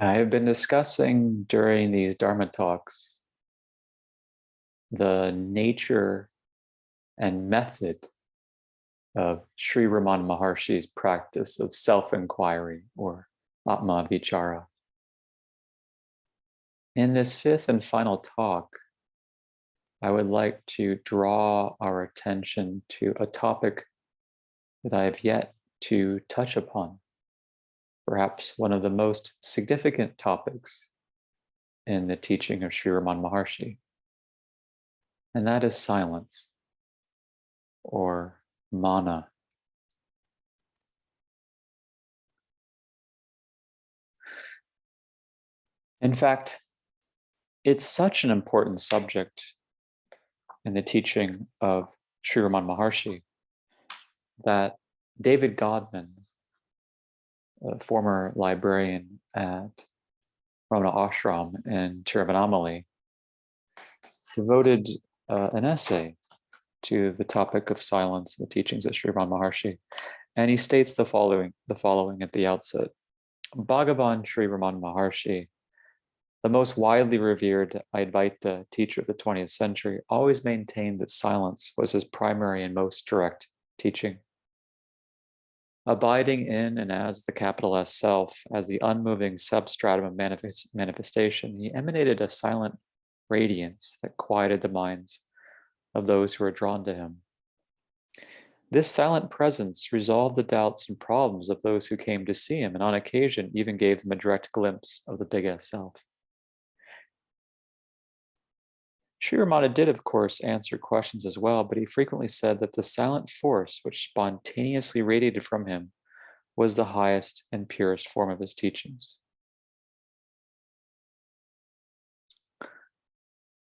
I have been discussing during these Dharma talks the nature and method of Sri Ramana Maharshi's practice of self-inquiry, or Atma Vichara. In this fifth and final talk, I would like to draw our attention to a topic that I have yet to touch upon, perhaps one of the most significant topics in the teaching of Sri Ramana Maharshi, and that is silence, or Mauna. In fact, it's such an important subject in the teaching of Sri Ramana Maharshi that David Godman, a former librarian at Ramana Ashram in Tiruvannamalai, devoted an essay to the topic of silence, the teachings of Sri Ramana Maharshi. And he states the following at the outset. Bhagavan Sri Ramana Maharshi, the most widely revered Advaita teacher of the 20th century, always maintained that silence was his primary and most direct teaching. Abiding in and as the capital S self, as the unmoving substratum of manifestation, he emanated a silent radiance that quieted the minds of those who were drawn to him. This silent presence resolved the doubts and problems of those who came to see him, and on occasion even gave them a direct glimpse of the big S self. Sri Ramana did, of course, answer questions as well, but he frequently said that the silent force which spontaneously radiated from him was the highest and purest form of his teachings.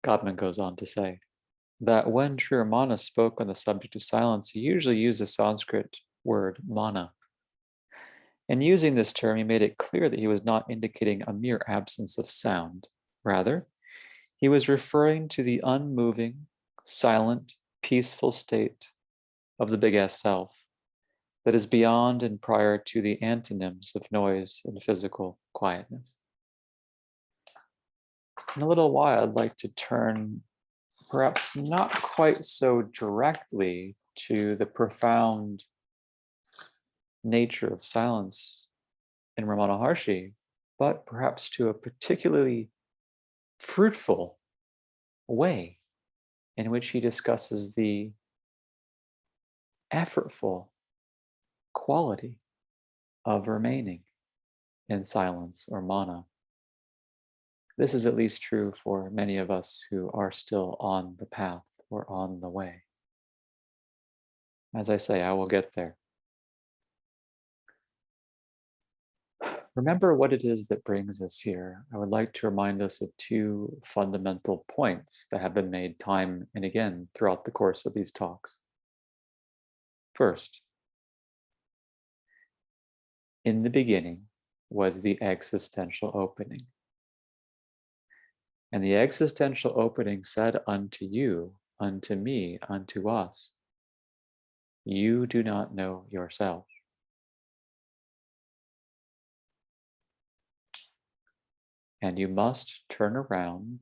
Godman goes on to say that when Sri Ramana spoke on the subject of silence, he usually used the Sanskrit word mana. In using this term, he made it clear that he was not indicating a mere absence of sound. Rather, he was referring to the unmoving, silent, peaceful state of the big S self that is beyond and prior to the antonyms of noise and physical quietness. In a little while, I'd like to turn perhaps not quite so directly to the profound nature of silence in Ramana Maharshi, but perhaps to a particularly fruitful way in which he discusses the effortful quality of remaining in silence, or mana. This is at least true for many of us who are still on the path or on the way. As I say, I will get there. Remember what it is that brings us here. I would like to remind us of two fundamental points that have been made time and again throughout the course of these talks. First, in the beginning was the existential opening. And the existential opening said unto you, unto me, unto us, you do not know yourself. And you must turn around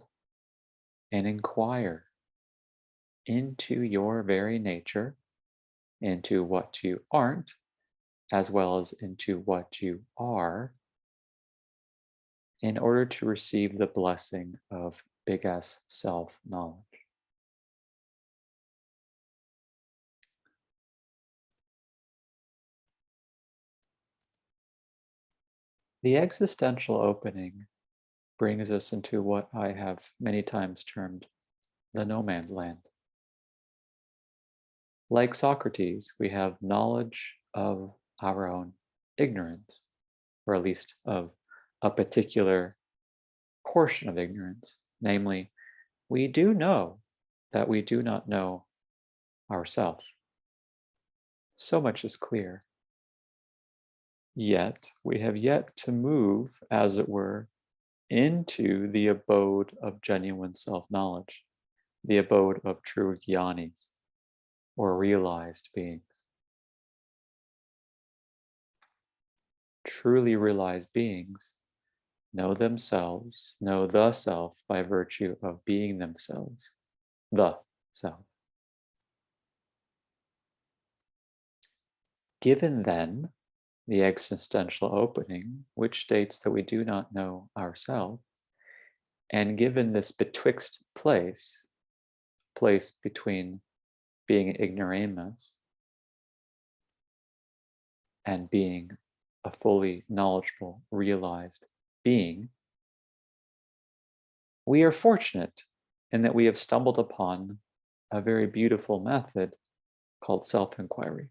and inquire into your very nature, into what you aren't, as well as into what you are, in order to receive the blessing of big S self-knowledge. The existential opening brings us into what I have many times termed the no man's land. Like Socrates, we have knowledge of our own ignorance, or at least of a particular portion of ignorance. Namely, we do know that we do not know ourselves. So much is clear. Yet, we have yet to move, as it were, into the abode of genuine self-knowledge, the abode of true jnanis, or realized beings. Truly realized beings know themselves, know the self by virtue of being themselves, the self. Given then the existential opening, which states that we do not know ourselves, and given this betwixt place, place between being ignoramus and being a fully knowledgeable, realized being, we are fortunate in that we have stumbled upon a very beautiful method called self-inquiry.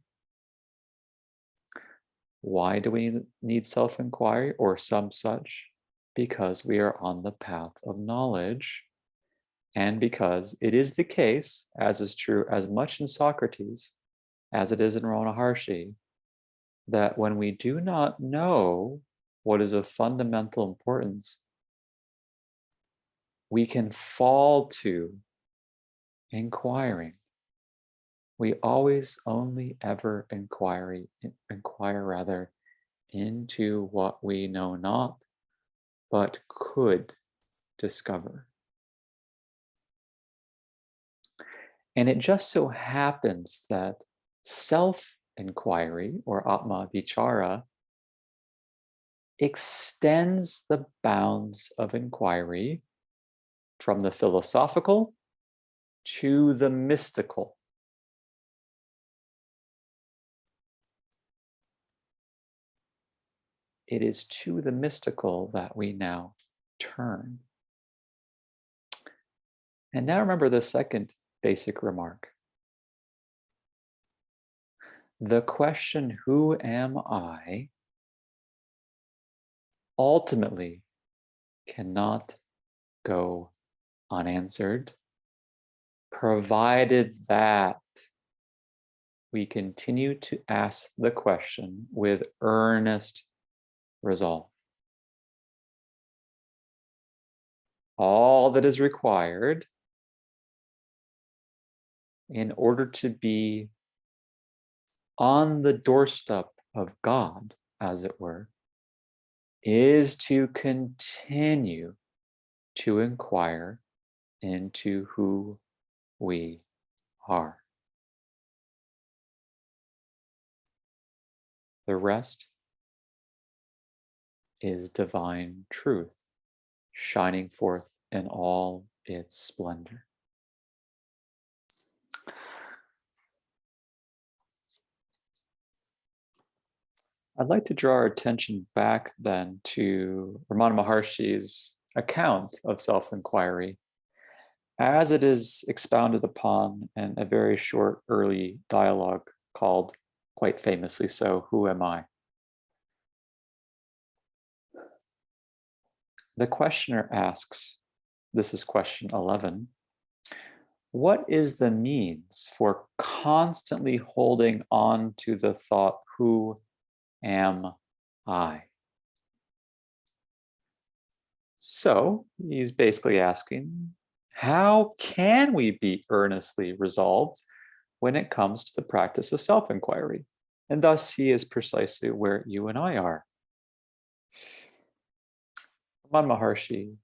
Why do we need self-inquiry or some such? Because we are on the path of knowledge, and because it is the case, as is true as much in Socrates as it is in Ramana Maharshi, that when we do not know what is of fundamental importance, we can fall to inquiring. We always only ever inquire into what we know not, but could discover. And it just so happens that self-inquiry, or Atma Vichara, extends the bounds of inquiry from the philosophical to the mystical. It is to the mystical that we now turn. And now remember the second basic remark. The question, who am I, ultimately cannot go unanswered, provided that we continue to ask the question with earnest resolve. All that is required in order to be on the doorstep of God, as it were, is to continue to inquire into who we are. The rest is divine truth, shining forth in all its splendor. I'd like to draw our attention back then to Ramana Maharshi's account of self-inquiry as it is expounded upon in a very short early dialogue called, quite famously so, Who Am I? The questioner asks, this is question 11, what is the means for constantly holding on to the thought, who am I? So he's basically asking, how can we be earnestly resolved when it comes to the practice of self-inquiry? And thus he is precisely where you and I are. Ramana Maharshi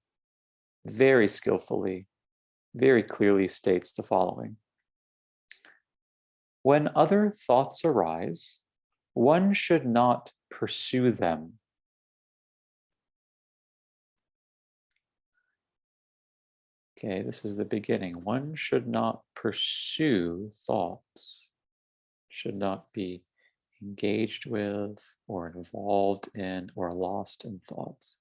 very skillfully, very clearly states the following. When other thoughts arise, one should not pursue them. Okay, this is the beginning. One should not pursue thoughts, should not be engaged with or involved in or lost in thoughts.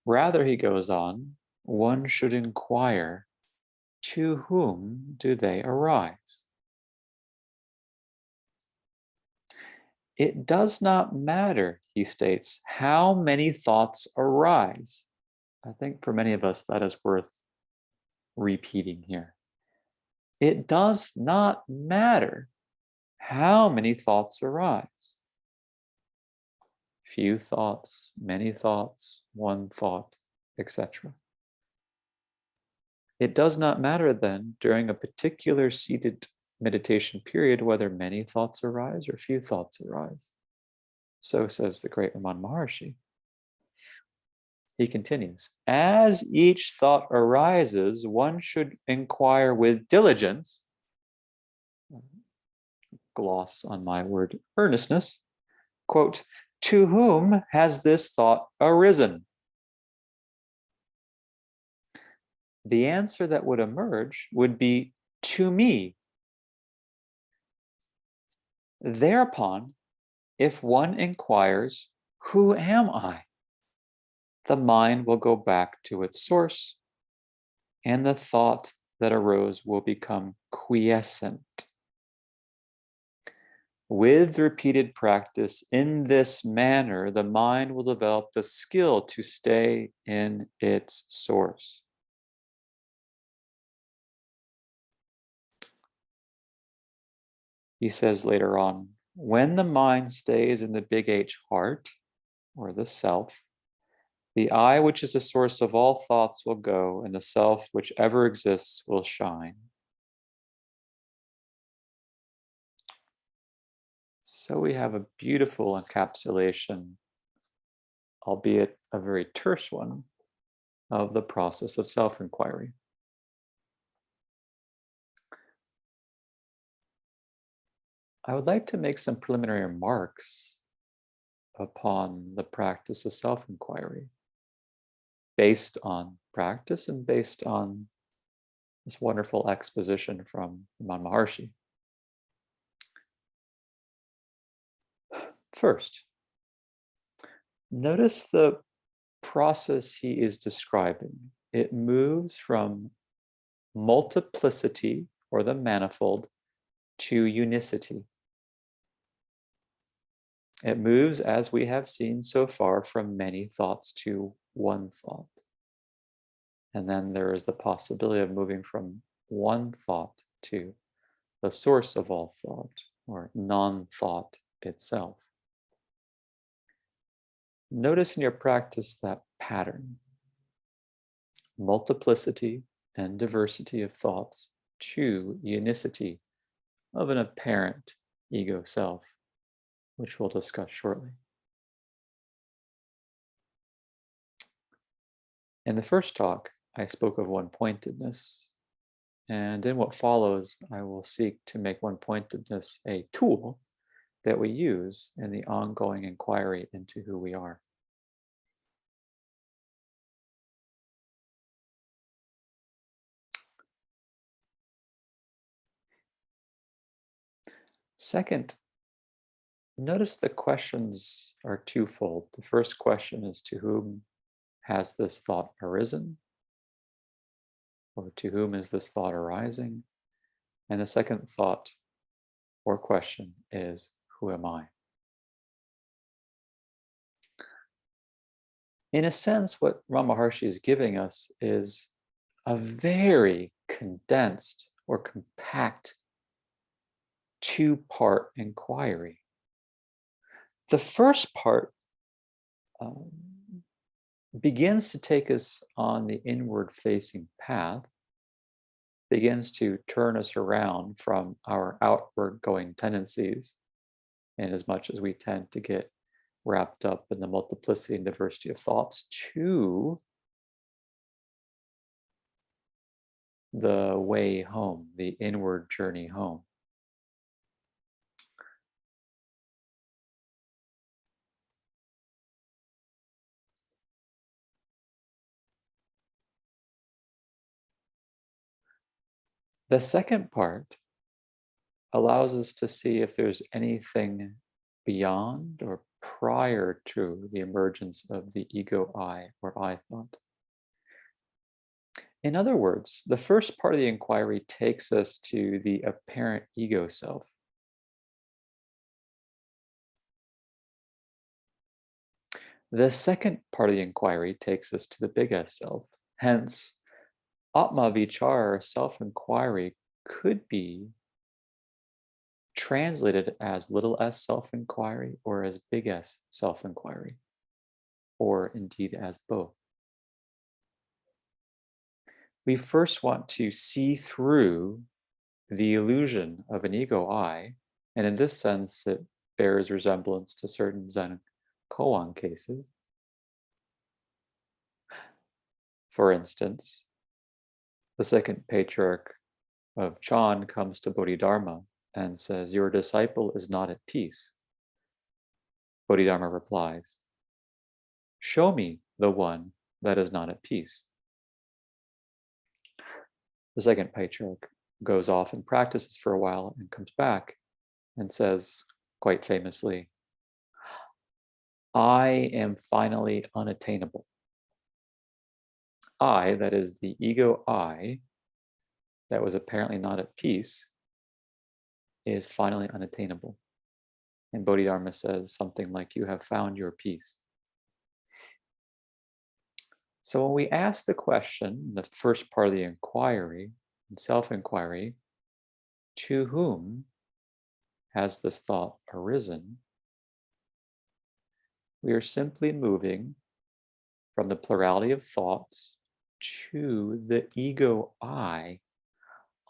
Rather, he goes on, one should inquire, to whom do they arise? It does not matter, he states, how many thoughts arise. I think for many of us that is worth repeating here. It does not matter how many thoughts arise. Few thoughts, many thoughts, one thought, etc. It does not matter then during a particular seated meditation period whether many thoughts arise or few thoughts arise. So says the great Ramana Maharshi. He continues, as each thought arises, one should inquire with diligence, gloss on my word earnestness, quote, to whom has this thought arisen? The answer that would emerge would be, to me. Thereupon, if one inquires, who am I? The mind will go back to its source, and the thought that arose will become quiescent. With repeated practice in this manner, the mind will develop the skill to stay in its source. He says later on, when the mind stays in the big H heart, or the self, the I, which is the source of all thoughts, will go, and the self, which ever exists, will shine. So we have a beautiful encapsulation, albeit a very terse one, of the process of self-inquiry. I would like to make some preliminary remarks upon the practice of self-inquiry, based on practice and based on this wonderful exposition from Ramana Maharshi. First, notice the process he is describing. It moves from multiplicity, or the manifold, to unicity. It moves, as we have seen so far, from many thoughts to one thought. And then there is the possibility of moving from one thought to the source of all thought, or non-thought itself. Notice in your practice that pattern: multiplicity and diversity of thoughts to unicity of an apparent ego self, which we'll discuss shortly. In the first talk, I spoke of one-pointedness, and in what follows, I will seek to make one-pointedness a tool that we use in the ongoing inquiry into who we are. Second, notice the questions are twofold. The first question is, to whom has this thought arisen? Or to whom is this thought arising? And the second thought or question is, who am I? In a sense, what Ramana Maharshi is giving us is a very condensed or compact two-part inquiry. The first part begins to take us on the inward-facing path, begins to turn us around from our outward-going tendencies, in as much as we tend to get wrapped up in the multiplicity and diversity of thoughts, to the way home, the inward journey home. The second part allows us to see if there's anything beyond or prior to the emergence of the ego I, or I thought. In other words, the first part of the inquiry takes us to the apparent ego self. The second part of the inquiry takes us to the big S self. Hence, Atma Vichara, self-inquiry, could be translated as little s self-inquiry or as big S self-inquiry, or indeed as both. We first want to see through the illusion of an ego I, and in this sense, it bears resemblance to certain Zen koan cases. For instance, the second patriarch of Chan comes to Bodhidharma and says, "Your disciple is not at peace." Bodhidharma replies, "Show me the one that is not at peace." The second patriarch goes off and practices for a while and comes back and says, quite famously, "I am finally unattainable." I, that is the ego I, that was apparently not at peace, is finally unattainable. And Bodhidharma says something like, "You have found your peace." So when we ask the question, the first part of the inquiry, self-inquiry, to whom has this thought arisen? We are simply moving from the plurality of thoughts to the ego I,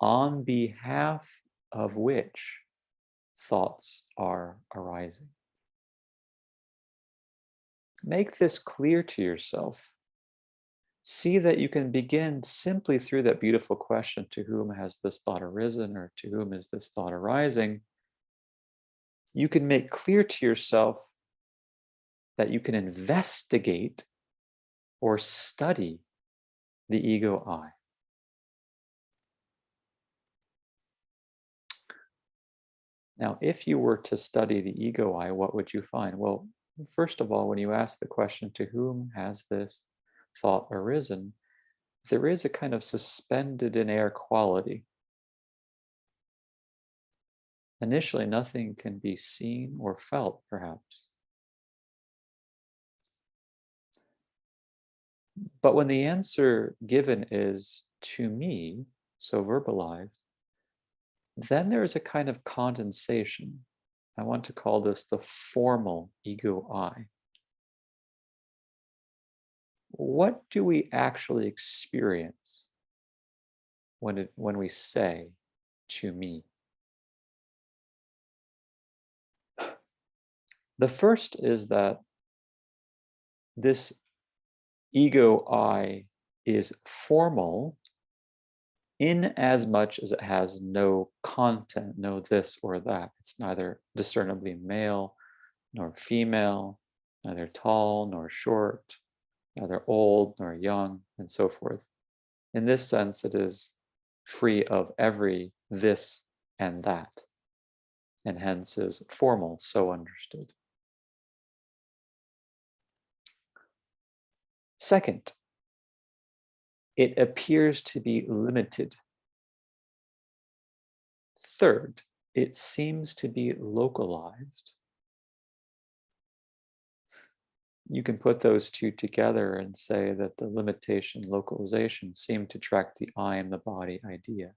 on behalf of which thoughts are arising. Make this clear to yourself. See that you can begin simply through that beautiful question, to whom has this thought arisen, or to whom is this thought arising? You can make clear to yourself that you can investigate or study the ego I. Now, if you were to study the ego I, what would you find? Well, first of all, when you ask the question, to whom has this thought arisen, there is a kind of suspended in air quality. Initially, nothing can be seen or felt, perhaps. But when the answer given is "to me," so verbalized, then there is a kind of condensation. I want to call this the formal ego I. What do we actually experience when we say "to me"? The first is that this ego I is formal in as much as it has no content, no this or that. It's neither discernibly male nor female, neither tall nor short, neither old nor young, and so forth. In this sense, it is free of every this and that, and hence is formal, so understood. Second, it appears to be limited. Third, it seems to be localized. You can put those two together and say that the limitation, localization, seem to track the I am the body idea.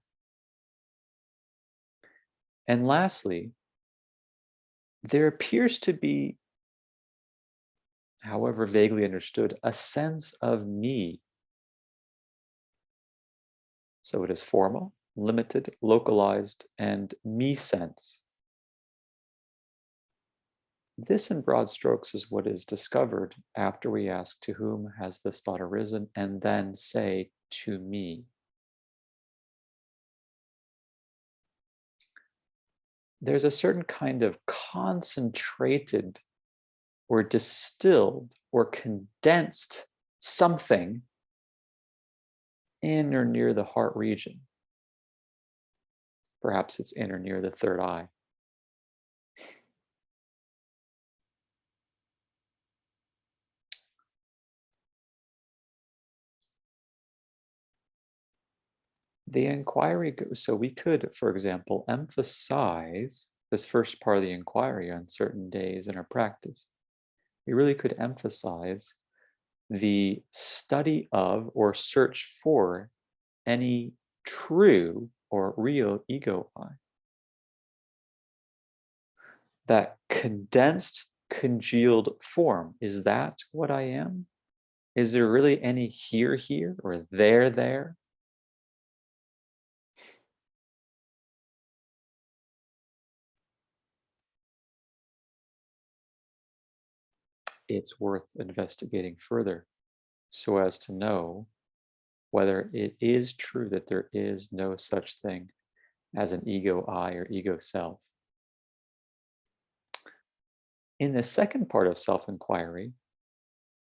And lastly, there appears to be, however vaguely understood, a sense of me. So it is formal, limited, localized, and me sense. This, in broad strokes, is what is discovered after we ask, to whom has this thought arisen, and then say, to me. There's a certain kind of concentrated or distilled or condensed something in or near the heart region. Perhaps it's in or near the third eye. The inquiry goes, so we could, for example, emphasize this first part of the inquiry on certain days in our practice. We really could emphasize the study of or search for any true or real ego I. That condensed, congealed form, is that what I am? Is there really any here, here, or there? It's worth investigating further so as to know whether it is true that there is no such thing as an ego I or ego self. In the second part of self-inquiry,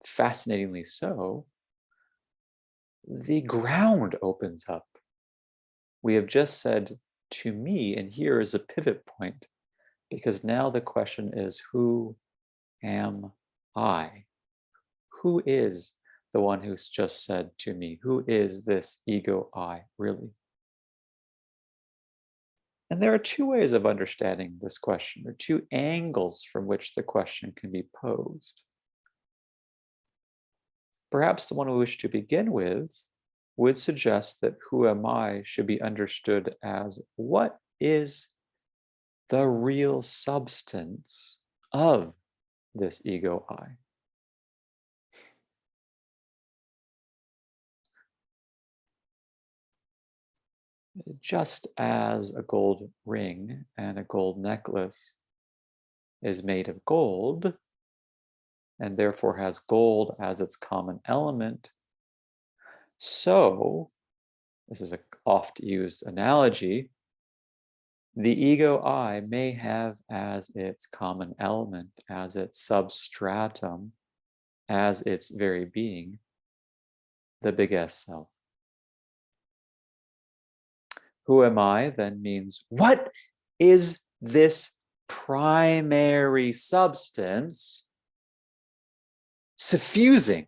fascinatingly so, the ground opens up. We have just said to me, and here is a pivot point, because now the question is, who am I? Who is the one who's just said to me? Who is this ego I really? And there are two ways of understanding this question, or two angles from which the question can be posed. Perhaps the one we wish to begin with would suggest that who am I should be understood as what is the real substance of this ego I. Just as a gold ring and a gold necklace is made of gold, and therefore has gold as its common element, so, this is an oft used analogy, the ego I may have as its common element, as its substratum, as its very being, the big S self. Who am I then means, what is this primary substance suffusing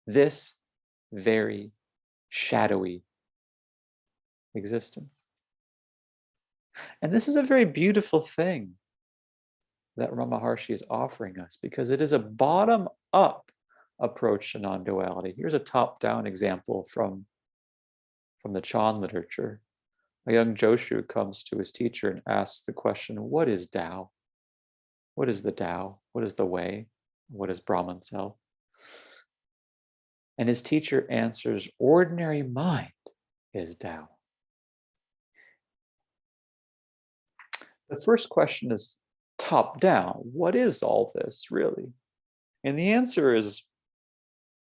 this very shadowy existence? And this is a very beautiful thing that Ramana Maharshi is offering us, because it is a bottom-up approach to non-duality. Here's a top-down example from the Chan literature. A young Joshu comes to his teacher and asks the question, what is Tao? What is the Tao? What is the way? What is Brahman self? And his teacher answers, ordinary mind is Tao. The first question is top down. What is all this really? And the answer is,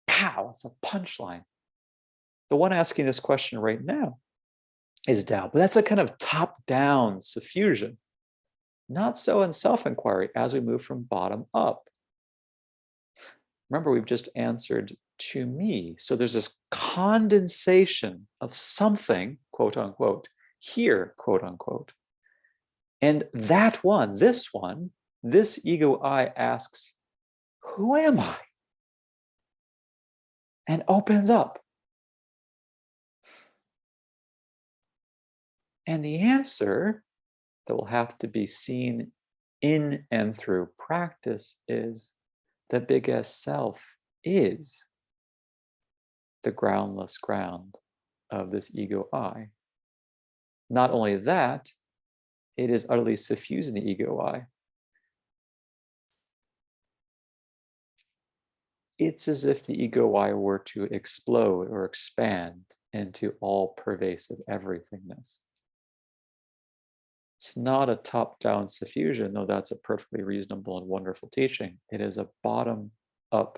pow, it's a punchline. The one asking this question right now is Tao, but that's a kind of top-down suffusion. Not so in self-inquiry as we move from bottom up. Remember, we've just answered to me. So there's this condensation of something, quote unquote, here, quote unquote. And that one, this ego I asks, who am I? And opens up. And the answer that will have to be seen in and through practice is the big S self is the groundless ground of this ego I. Not only that, it is utterly suffusing the ego I. It's as if the ego I were to explode or expand into all-pervasive everythingness. It's not a top-down suffusion, though that's a perfectly reasonable and wonderful teaching. It is a bottom-up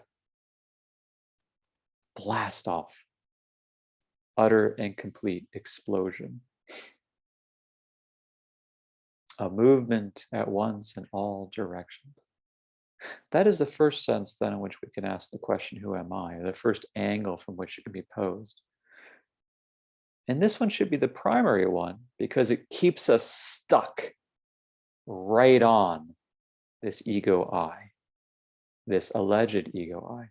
blast-off, utter and complete explosion. A movement at once in all directions. That is the first sense then in which we can ask the question, who am I? The first angle from which it can be posed. And this one should be the primary one because it keeps us stuck right on this ego I, this alleged ego I.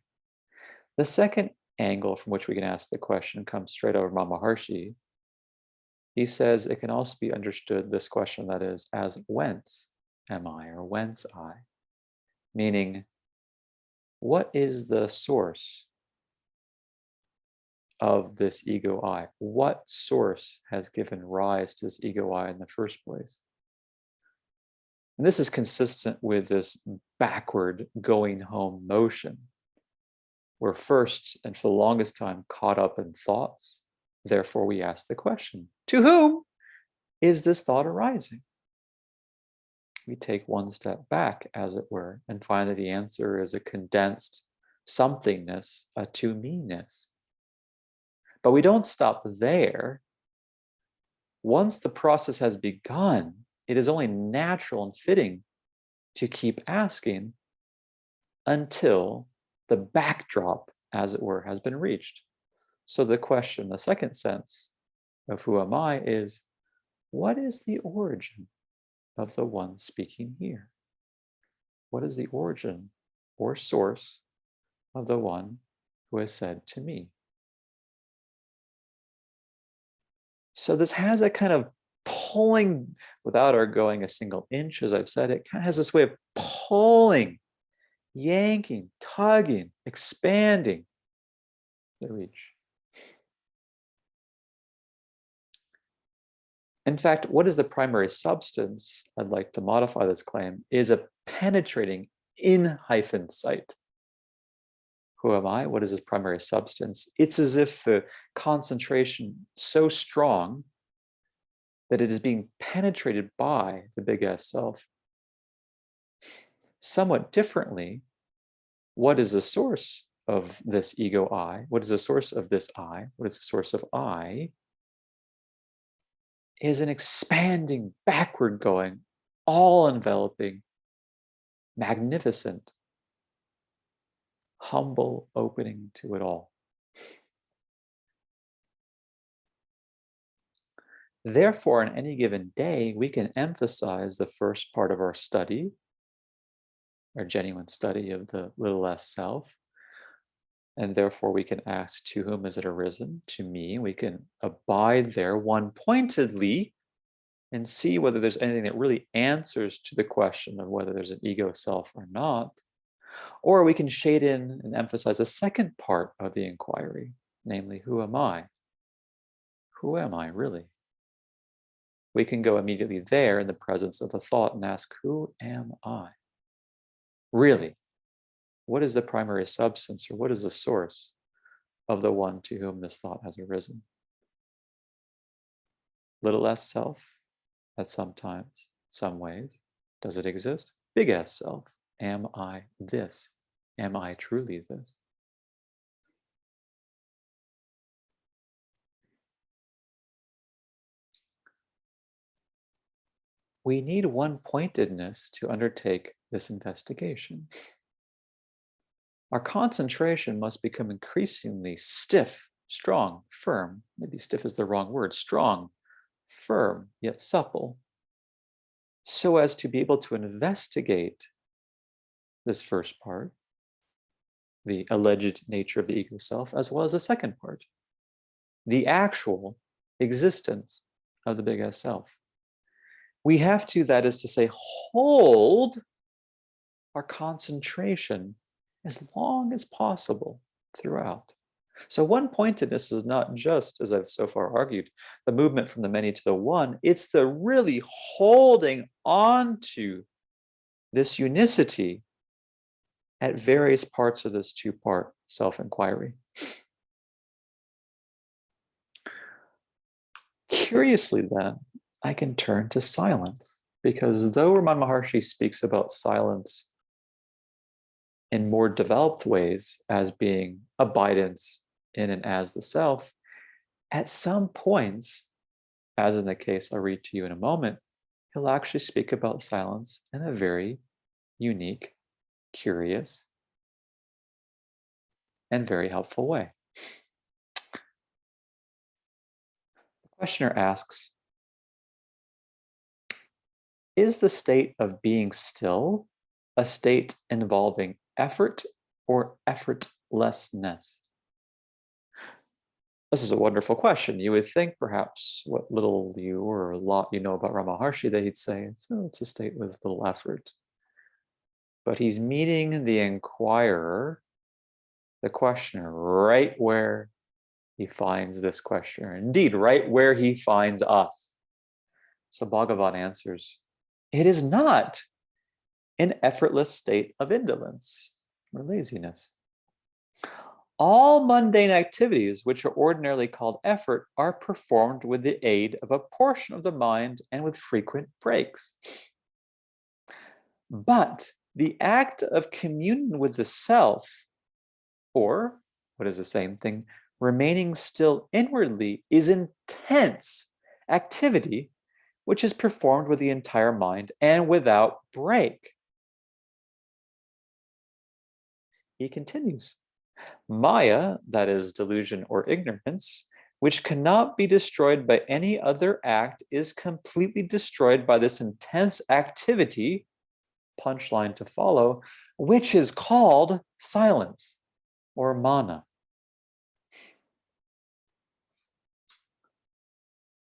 The second angle from which we can ask the question comes straight over Ramana Maharshi. He says it can also be understood, this question that is, as whence am I, or whence I? Meaning, what is the source of this ego I? What source has given rise to this ego I in the first place? And this is consistent with this backward going home motion. We're first and for the longest time caught up in thoughts. Therefore, we ask the question, to whom is this thought arising? We take one step back, as it were, and find that the answer is a condensed somethingness, a to me-ness. But we don't stop there. Once the process has begun, it is only natural and fitting to keep asking until the backdrop, as it were, has been reached. So the question, the second sense of who am I is, what is the origin of the one speaking here? What is the origin or source of the one who has said to me? So this has a kind of pulling, without our going a single inch, as I've said, it kind of has this way of pulling, yanking, tugging, expanding the reach. In fact, what is the primary substance? I'd like to modify this claim, is a penetrating in-sight. Who am I? What is this primary substance? It's as if the concentration so strong that it is being penetrated by the big S self. Somewhat differently, what is the source of this ego I? What is the source of this I? What is the source of I? Is an expanding, backward going, all enveloping, magnificent, humble opening to it all. Therefore, on any given day, we can emphasize the first part of our study, our genuine study of the little s self. And therefore, we can ask, to whom has it arisen? To me. We can abide there one-pointedly and see whether there's anything that really answers to the question of whether there's an ego self or not. Or we can shade in and emphasize a second part of the inquiry, namely, who am I? Who am I really? We can go immediately there in the presence of a thought and ask, who am I? Really? What is the primary substance, or what is the source of the one to whom this thought has arisen? Little s self, at some times, some ways. Does it exist? Big S self. Am I this? Am I truly this? We need one-pointedness to undertake this investigation. Our concentration must become increasingly stiff, strong, firm. Maybe stiff is the wrong word. Strong, firm, yet supple, so as to be able to investigate this first part, the alleged nature of the ego self, as well as the second part, the actual existence of the big S self. We have to, that is to say, hold our concentration as long as possible throughout. So one-pointedness is not just, as I've so far argued, the movement from the many to the one. It's the really holding on to this unicity at various parts of this two-part self-inquiry. Curiously, then, I can turn to silence, because though Ramana Maharshi speaks about silence in more developed ways as being abidance in and as the self, at some points, as in the case I'll read to you in a moment, he'll actually speak about silence in a very unique, curious, and very helpful way. The questioner asks, is the state of being still a state involving effort or effortlessness? This is a wonderful question. You would think perhaps what little you or a lot you know about Ramana Maharshi, that he'd say, it's a state with little effort. But he's meeting the inquirer, the questioner, right where he finds this questioner. Indeed, right where he finds us. So Bhagavan answers, it is not an effortless state of indolence or laziness. All mundane activities which are ordinarily called effort are performed with the aid of a portion of the mind and with frequent breaks. But the act of communion with the self, or what is the same thing, remaining still inwardly is intense activity, which is performed with the entire mind and without break. He continues, Maya, that is delusion or ignorance, which cannot be destroyed by any other act, is completely destroyed by this intense activity, punchline to follow, which is called silence or mana.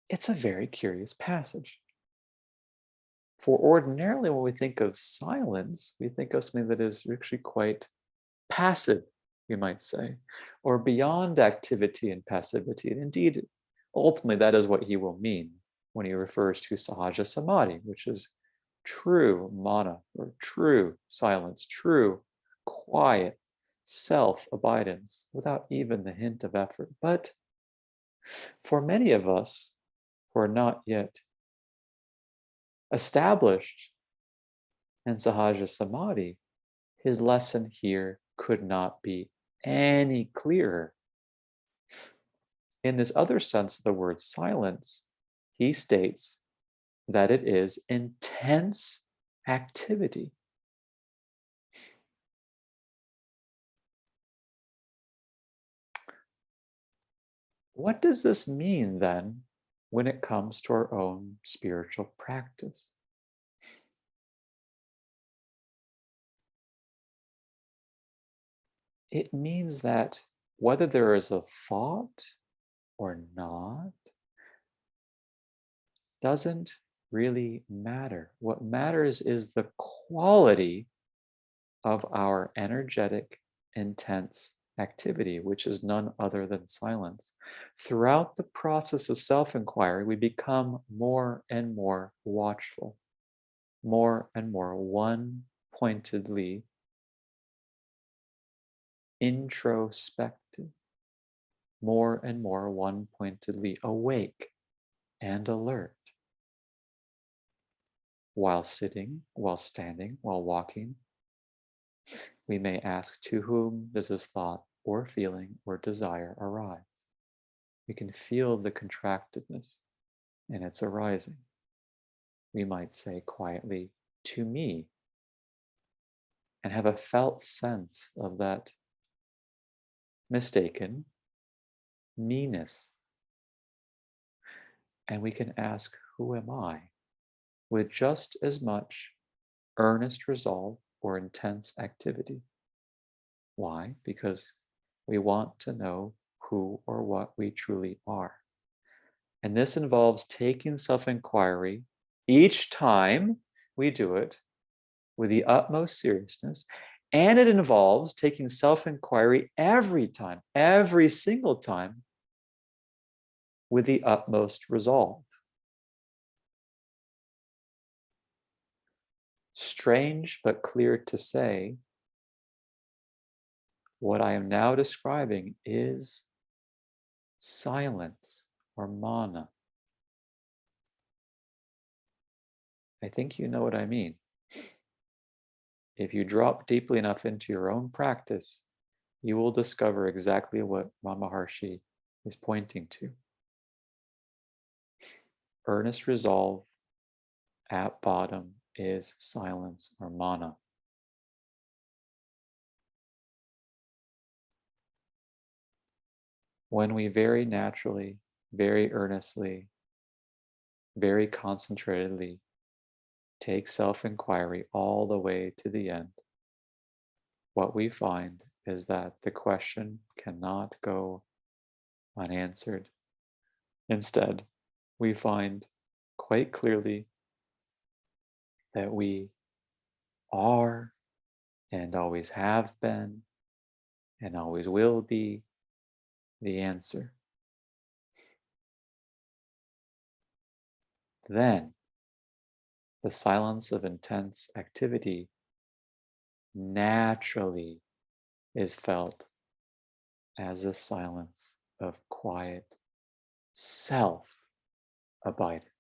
It's a very curious passage. For ordinarily, when we think of silence, we think of something that is actually quite passive, you might say, or beyond activity and passivity. And indeed, ultimately, that is what he will mean when he refers to Sahaja Samadhi, which is true mana, or true silence, true quiet, self-abidance, without even the hint of effort. But for many of us who are not yet established in Sahaja Samadhi, his lesson here could not be any clearer. In this other sense of the word silence, he states that it is intense activity. What does this mean then when it comes to our own spiritual practice? It means that whether there is a thought or not doesn't really matter. What matters is the quality of our energetic, intense activity, which is none other than silence. Throughout the process of self-inquiry, we become more and more watchful, more and more one-pointedly introspective, more and more one-pointedly awake and alert. While sitting, while standing, while walking, we may ask, to whom does this thought or feeling or desire arise? We can feel the contractedness in its arising. We might say quietly, to me, and have a felt sense of that mistaken me-ness. And we can ask, who am I? With just as much earnest resolve or intense activity. Why? Because we want to know who or what we truly are. And this involves taking self-inquiry each time we do it with the utmost seriousness. And it involves taking self-inquiry every time, every single time, with the utmost resolve. Strange but clear to say, what I am now describing is silence or mana. I think you know what I mean. If you drop deeply enough into your own practice, you will discover exactly what Ramana Maharshi is pointing to. Earnest resolve at bottom is silence or mana. When we very naturally, very earnestly, very concentratedly take self-inquiry all the way to the end, what we find is that the question cannot go unanswered. Instead, we find quite clearly that we are and always have been and always will be the answer. Then, the silence of intense activity naturally is felt as a silence of quiet self-abidance.